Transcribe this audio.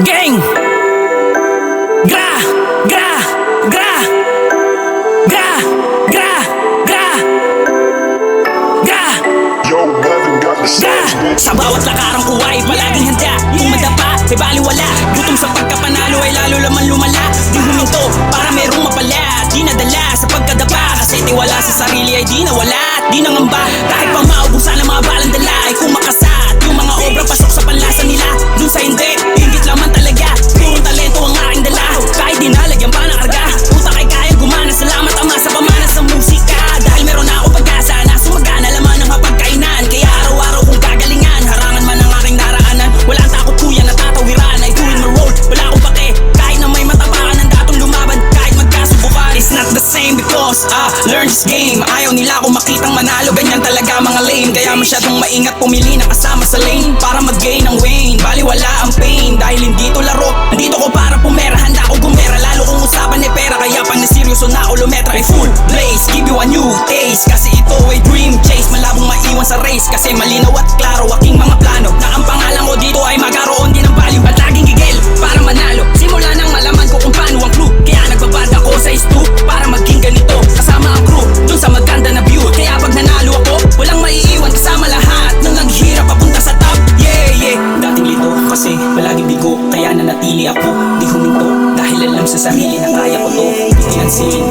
Gang! Gra! Gra! Gra! Gra! Gra! Gra! Gra! Gra! Sa bawat lakarang kuway, palaging handa. Kung madapa, ay baliwala. Gutom sa pagkapanalo ay lalo laman lumala. Di huminto, para merong mapala. Di nadala sa pagkadapa, kasi tiwala sa sarili ay di nawala. At di nangamba, kahit pa maubusan ang mga balang dala. Ay kung makasat, yung mga obra pasok sa panlasa nila. Dun sa hindi, ingit lamang talaga. Purong talento ang aking dala. Kahit di nalagyan pa ng karga, puta kay kayang gumana. Salamat ama sa pamana sa musika. Dahil meron na ako pag-asa na sumagana laman ng mapagkainan. Kaya araw-araw kong gagalingan, harangan man ang aking daraanan. Wala ang takot kuya na tatawiran. Ay doing my role, wala akong pake. Kahit na may matapakan ang datong lumaban, kahit magkasubukan. It's not the same because learn this game. Ayaw nila akong makitang manalo, ganyan talaga mga lame. Kaya masyadong maingat pumili na kasama sa lane para mag-gain ng Wayne. Baliwala ang pain, dahil hindi to laro. Nandito ko para pumera, handa ko gumera. Lalo kung usapan ay pera, kaya pag naseryoso na ulometra ay full blaze. Give you a new taste, kasi ito ay dream chase. Malabong maiwan sa race, kasi malinaw at klaro aking mga plano. Na ang pangalan ko dito ay magkaroon din ng value. At laging gigil para manalo, simula nang malaman ko kung paano ang clue. Kaya nagbabad ako sa stoop para maging ganito. Kasama ang crew, dun sa maganda na view. Kaya pag nanalo ako, walang maiiwan kasama lahat nang naghihirap papunta sa top. Yeah, yeah. Dating lito kasi palaging bigo, kaya nanatili ako. Di huminto dahil alam sa sarili na kaya ko to. Di pinansin